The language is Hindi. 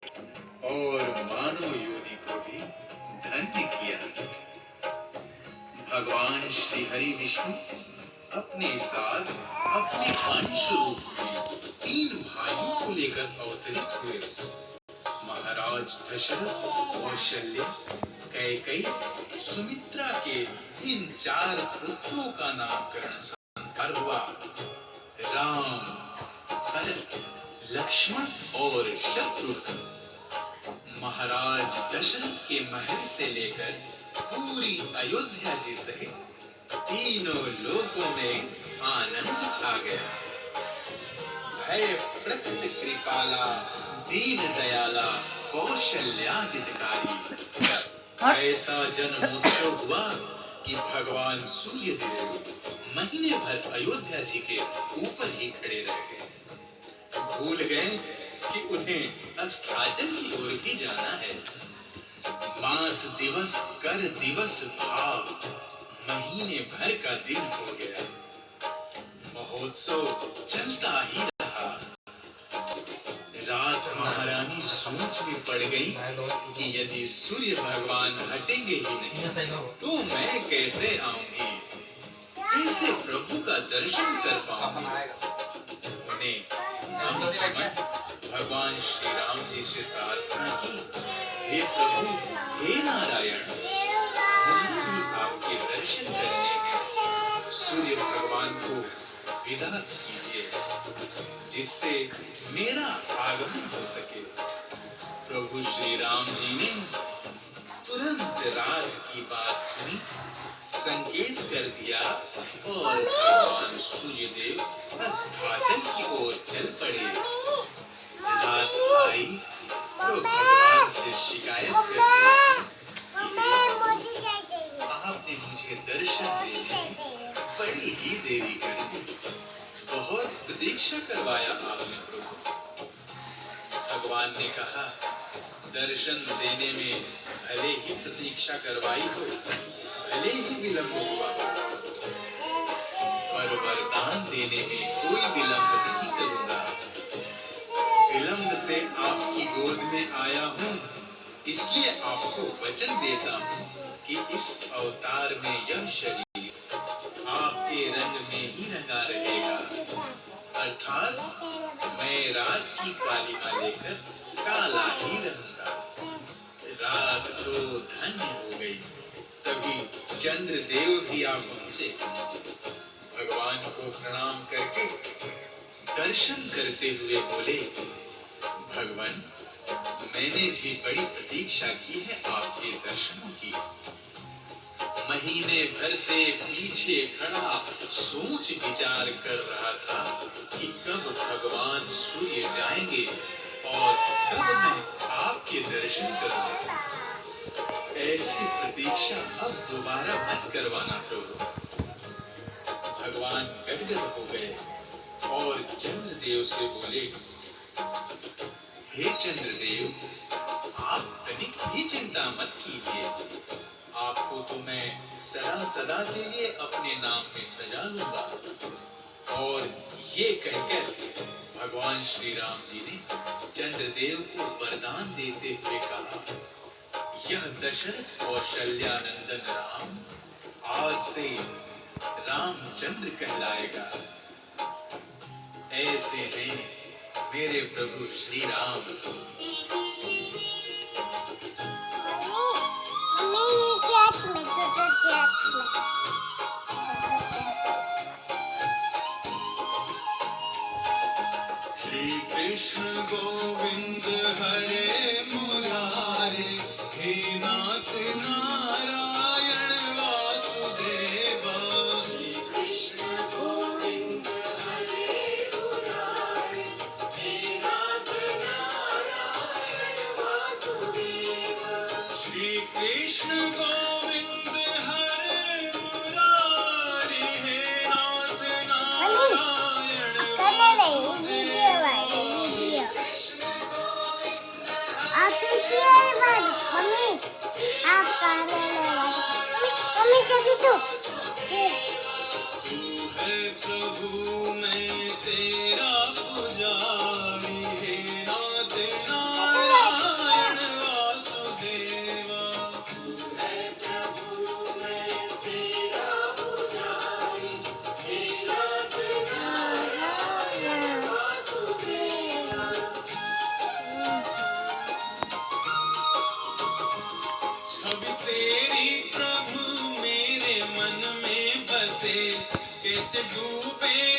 और मानव योनि को भी धन्य किया। भगवान श्री हरि विष्णु अपने साथ अपने अंश रूप में 3 भाइयों को लेकर अवतरित हुए। महाराज दशरथ, कौशल्य, कैकेयी, सुमित्रा के इन 4 पुत्रों का नामकरण संस्कार हुआ। राम, भरत, लक्ष्मण और शत्रुघ्न महाराज दशरथ के महल से लेकर पूरी अयोध्या जी सहित तीनों लोकों में आनंद छा गया। भय प्रकट कृपाला, दीन दयाला, कौशल्यादितकारी ऐसा जन्मोत्सव हुआ कि भगवान सूर्य देव महीने भर अयोध्या जी के ऊपर ही खड़े रह गए। भूल गए कि उन्हें अस्ताचल की ओर भी जाना है। मास दिवस कर दिवस भाव महीने भर का दिन हो गया। महोत्सव चलता ही रहा। रात महारानी सोच में पड़ गई कि यदि सूर्य भगवान हटेंगे ही नहीं तो मैं कैसे आऊंगी, कैसे प्रभु का दर्शन कर पाऊंगी। उन्हें भगवान श्री राम जी से प्रार्थना की, हे प्रभु, हे नारायण, मुझे भी आपके दर्शन करने हैं। सूर्य भगवान को विदा कीजिए जिससे मेरा आगमन हो सके। प्रभु श्री राम जी ने तुरंत रात की बात सुनी, संकेत कर दिया और भगवान सूर्यदेव अस्ताचल की ओर चल पड़े। रात आई तो भगवान से शिकायत कर दी, आपने मुझे दर्शन देने में बड़ी ही देरी कर दी, बहुत प्रतीक्षा करवाया आपने प्रभु। भगवान ने कहा, दर्शन देने में भले ही प्रतीक्षा करवाई हो, भले ही विलंब हुआ, पर वरदान देने में कोई विलंब नहीं करूंगा। विलंब से आपकी गोद में आया हूँ, इसलिए आपको वचन देता हूँ कि इस अवतार में यह शरीर आपके रंग में ही रंगा रहेगा। अर्थात मैं रात की कालिमा लेकर काला ही रहूंगा। रात तो धन्य हो गई। तभी चंद्रदेव भी आ पहुंचे। भगवान को प्रणाम करके दर्शन करते हुए बोले, भगवान, मैंने भी बड़ी प्रतीक्षा की है आपके दर्शनों की। महीने भर से पीछे खड़ा सोच विचार कर रहा था कि कब भगवान सूर्य जाएंगे और कब मैं आपके दर्शन करूंगा। ऐसी प्रतीक्षा अब दोबारा मत करवाना प्रभु। भगवान गदगद हो गए और चंद्रदेव से बोले, हे चंद्रदेव, आप तनिक भी चिंता मत कीजिए। आपको तो मैं सदा सदा के लिए अपने नाम में सजा लूंगा। और ये कहकर भगवान श्री राम जी ने चंद्रदेव को वरदान देते हुए कहा, यह दशरथ कौशल्यानंदन राम आज से रामचंद्र कहलाएगा। ऐसे हैं मेरे प्रभु श्री राम। श्री कृष्ण गोविंद हरे मुरारे, हे नाथ नारायण वासुदेवा। श्री कृष्ण गोविंद हरे मुरारे, हे नाथ नारायण वासुदेवा। श्री कृष्ण गोविंद हरे मुरारे, हे नाथ नारायण वासुदेवा। तू है प्रभु मैं तेरा पुजारी, हे नाथ नारायण कैसे डूबे